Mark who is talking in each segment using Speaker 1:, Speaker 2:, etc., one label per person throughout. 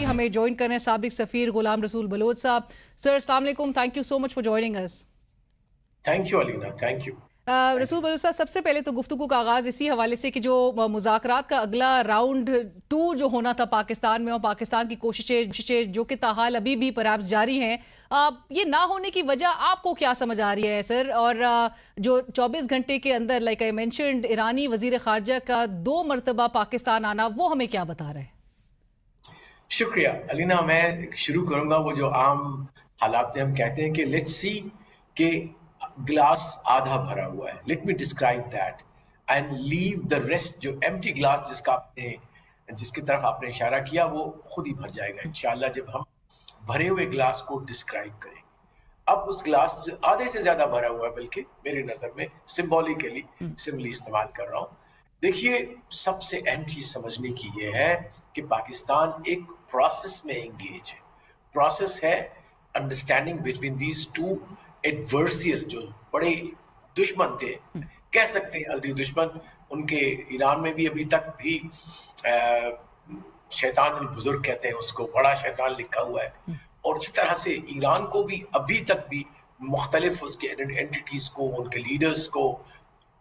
Speaker 1: हमें ज्वाइन करने साबिक सफ़ीर गुलाम रसूल बलोच साहब. सर अस्सलाम वालेकुम, thank you so much for joining us.
Speaker 2: Thank you Alina, thank you.
Speaker 1: रसूल बलोच साहब, सबसे पहले तो गुफ्तगू का आगाज़ इसी हवाले से कि जो मुज़ाकरात का अगला राउंड 2 जो होना था पाकिस्तान में, और पाकिस्तान की कोशिशें जो कि ताहाल अभी भी परहैप्स जारी हैं, ये ना होने की वजह आपको क्या समझ आ रही है सर? और जो 24 घंटे के अंदर लाइक आई मेंशन्ड ईरानी वज़ीर ख़ारजा का 2 मरतबा पाकिस्तान आना, वो हमें क्या बता रहा है?
Speaker 2: शुक्रिया अलीना. मैं शुरू करूंगा वो जो आम हालात में हम कहते हैं कि लेट्स सी कि ग्लास आधा भरा हुआ है. Let me describe that and leave the rest. जो एम्प्टी ग्लास जिसकी तरफ आपने इशारा किया वो खुद ही भर जाएगा इंशाल्लाह जब हम भरे हुए ग्लास को डिस्क्राइब करेंगे. अब उस ग्लास आधे से ज्यादा भरा हुआ है, बल्कि मेरी नजर में सिंबॉलिकली सिंबली इस्तेमाल कर रहा हूँ. देखिए, सबसे अहम चीज समझने की ये है कि पाकिस्तान एक प्रोसेस में एंगेज है. प्रोसेस है अंडरस्टैंडिंग बिटवीन दीज टू एडवर्सियल, जो बड़े दुश्मन थे, कह सकते हैं अजली दुश्मन. उनके ईरान में भी अभी तक भी शैतान अल बुजुर्ग कहते हैं उसको, बड़ा शैतान लिखा हुआ है. और इस तरह से ईरान को भी अभी तक भी मुख्तलिफ उसके एंटिटीज को, उनके लीडर्स को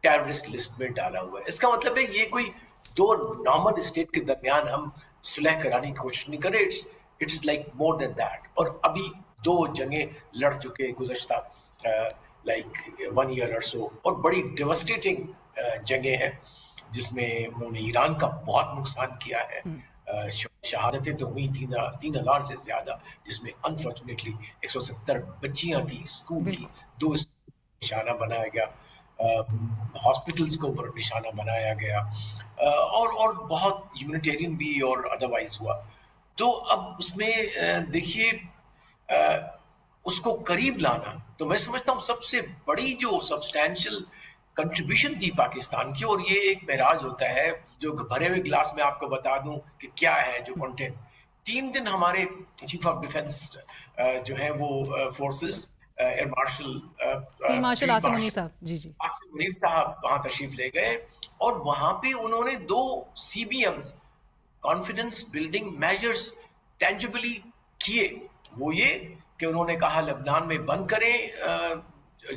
Speaker 2: टेररिस्ट लिस्ट में डाला हुआ है. इसका मतलब है ये कोई दो नॉर्मल स्टेट के दरमियान हम सुलह कराने की कोशिश नहीं करें. It's like more than that. और अभी 2 जंगें लड़ चुके गुज़श्ता लाइक 1 ईयर और सो, और बड़ी डेवस्टेटिंग जंगें हैं जिसमें उन्होंने ईरान का बहुत नुकसान किया है. शहादतें तो हुई 3,000 से ज्यादा, जिसमें अनफॉर्चुनेटली 170 बच्चियां थी स्कूल की. 2 निशाना बनाया गया, हॉस्पिटल्स को निशाना बनाया गया, और बहुत ह्यूमैनिटेरियन भी और अदरवाइज हुआ. तो अब उसमें देखिए उसको करीब लाना, तो मैं समझता हूँ सबसे बड़ी जो सब्सटैंशियल कंट्रीब्यूशन थी पाकिस्तान की. और ये एक महराज होता है जो भरे हुए ग्लास में आपको बता दूं कि क्या है जो कंटेंट. 3 दिन हमारे चीफ ऑफ डिफेंस जो है वो forces air marshal
Speaker 1: Asim Munir साहब, जी.
Speaker 2: आसिम मुनीर साहब वहां तशरीफ ले गए, और वहां पे उन्होंने 2 CBMs, confidence building measures, tangibly किए. वो ये कि उन्होंने कहा लबनान में बंद करें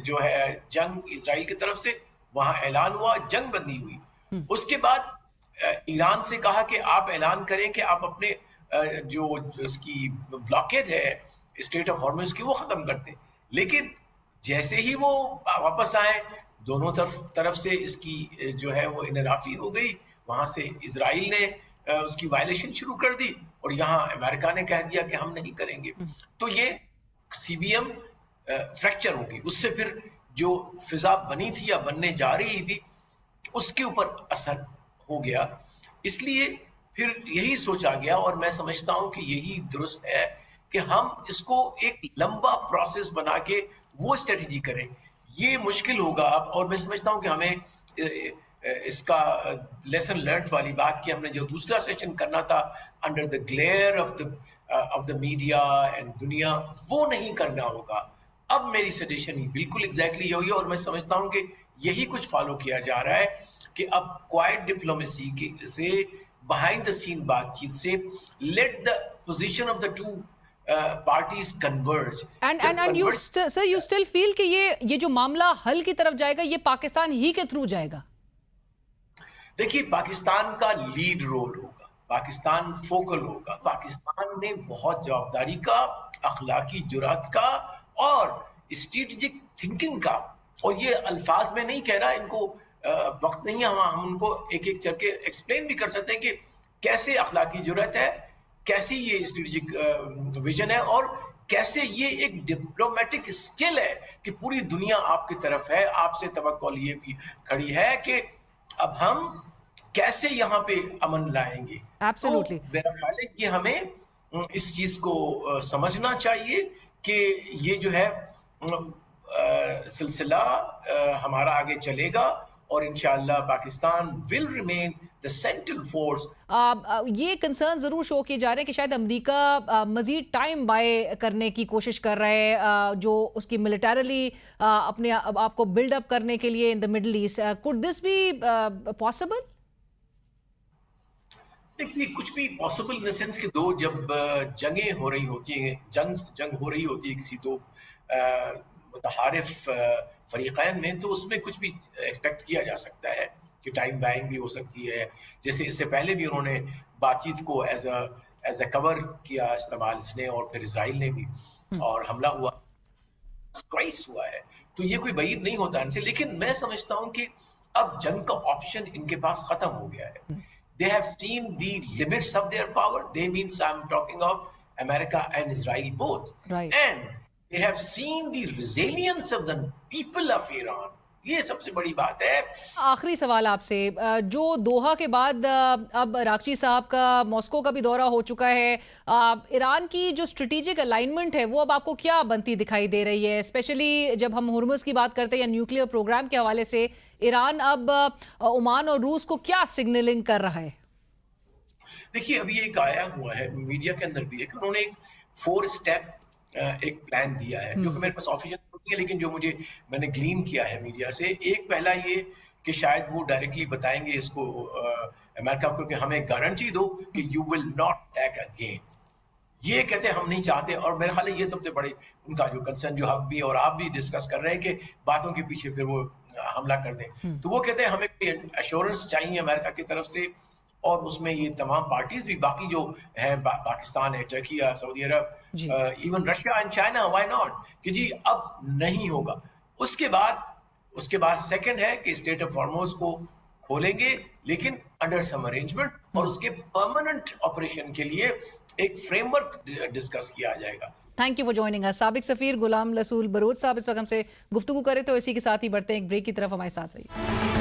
Speaker 2: जो है जंग इजराइल की तरफ से. वहां ऐलान हुआ, जंग बंदी हुई. उसके बाद ईरान से कहा कि आप ऐलान करें कि आप अपने जो इसकी ब्लॉकेज है स्टेट ऑफ हॉर्मुज की, वो खत्म करते. लेकिन जैसे ही वो वापस आए, दोनों तरफ से इसकी जो है वो इनराफी हो गई. वहां से इजराइल ने उसकी वायलेशन शुरू कर दी, और यहाँ अमेरिका ने कह दिया कि हम नहीं करेंगे. तो ये CBM फ्रैक्चर होगी. उससे फिर जो फिजा बनी थी या बनने जा रही थी उसके ऊपर असर हो गया. इसलिए फिर यही सोचा गया, और मैं समझता हूं कि यही दुरुस्त है कि हम इसको एक लंबा प्रोसेस बना के वो स्ट्रेटजी करें. ये मुश्किल होगा, और मैं समझता हूं कि हमें इसका लेसन लर्न वाली बात की हमने जो दूसरा सेशन करना था under the glare of the media and दुनिया, वो नहीं करना होगा. अब मेरी सजेशन बिल्कुल एग्जैक्टली यही है, और मैं समझता हूं कि यही कुछ फॉलो किया जा रहा है कि अब क्वाइट डिप्लोमेसी से, बिहाइंड द सीन बातचीत से, let the position of the 2 parties converge.
Speaker 1: And you still feel कि ये जो मामला हल की तरफ जाएगा, ये पाकिस्तान ही के थ्रू जाएगा?
Speaker 2: देखिए, पाकिस्तान का लीड रोल होगा, पाकिस्तान फोकल होगा. पाकिस्तान ने बहुत जवाबदारी का, अखलाकी जुरात का और स्ट्रेटेजिक थिंकिंग का, और ये अल्फाज में नहीं कह रहा, इनको वक्त नहीं है, हम उनको एक एक करके एक्सप्लेन भी कर सकते हैं कि कैसे अखलाकी जुरात है, कैसी ये स्ट्रेटेजिक विजन है, और कैसे ये एक डिप्लोमेटिक स्किल है कि पूरी दुनिया आपकी तरफ है. आपसे तवक्को ये भी खड़ी है कि अब हम कैसे यहाँ पे अमन लाएंगे.
Speaker 1: Absolutely.
Speaker 2: तो मेरा ख्याल है कि हमें इस चीज को समझना चाहिए कि ये जो है सिलसिला हमारा आगे चलेगा, और इंशाअल्लाह Pakistan will remain the central force.
Speaker 1: ये कंसर्न ज़रूर शो किए जा रहे हैं कि शायद अमेरिका मज़ीद टाइम बाय करने की कोशिश कर रहा है, जो उसकी मिलिटरली अपने आप को बिल्डअप करने के लिए in the middle east. Could this be possible?
Speaker 2: देखिए कुछ भी पॉसिबल इन द सेंस कि दो जब जंगें हो रही होती हैं, जंग हो रही होती है किसी दो मुतहारिफ फरीकैन में, तो उसमें कुछ भी एक्सपेक्ट किया जा सकता है कि टाइम बाइंग भी हो सकती है। जैसे इससे पहले भी उन्होंने बातचीत को एज अ कवर किया इस्तेमाल इसने, और फिर इसराइल ने भी, और हमला हुआ, क्राइस हुआ है। तो ये कोई बईद नहीं होता इनसे, लेकिन मैं समझता हूं कि अब जंग का ऑप्शन इनके पास खत्म हो गया है। They have seen the limits of their power. They means I'm talking of America and Israel both.
Speaker 1: Right.
Speaker 2: And they have seen the resilience of the people of Iran. ये सबसे बड़ी बात है।
Speaker 1: आखिरी सवाल आपसे, जो दोहा के बाद अब राक्ची साहब का मॉस्को का भी दौरा हो चुका है, ईरान की जो स्ट्रेटेजिक अलाइनमेंट है वो अब आपको क्या बनती दिखाई दे रही है? स्पेशली जब हम हुर्मुज़ की बात करते हैं या न्यूक्लियर प्रोग्राम के हवाले से, ईरान अब ओमान और रूस को क्या सिग्नलिंग कर रहा है?
Speaker 2: देखिए अभी एक आया हुआ है मीडिया के अंदर भी है कि उन्होंने एक 4 स्टेप एक प्लान दिया है, जो कि मेरे पास ऑफिशियल नहीं है, लेकिन जो मैंने ग्लीन किया है मीडिया से। एक पहला ये कि शायद वो डायरेक्टली बताएंगे इसको अमेरिका को कि हमें गारंटी दो कि you will not attack again. ये कहते हैं हम नहीं चाहते, और मेरे ख्याल है ये सबसे बड़े उनका जो कंसर्न, जो हम भी और आप भी डिस्कस कर रहे हैं कि बातों के पीछे फिर वो हमला कर दें। तो वो कहते हैं हमें एश्योरेंस चाहिए अमेरिका की तरफ से, और उसमें ये तमाम पार्टीज भी बाकी जो है, पाकिस्तान है, टर्की है, Saudi Arab, even Russia and China, why not, कि जी अब नहीं होगा। उसके बाद सेकंड है कि स्टेट ऑफ हॉर्मोज को खोलेंगे, लेकिन अंडर सम अरेंजमेंट, और उसके परमानेंट ऑपरेशन के लिए एक फ्रेमवर्क डिस्कस किया जाएगा।
Speaker 1: Thank you for joining us. साबिक सफीर गुलाम रसूल बरूच साहब इस वक्त हमसे गुफ्तगू करे, तो इसी के साथ ही बढ़ते हैं एक ब्रेक की तरफ, हमारे साथ रहिए।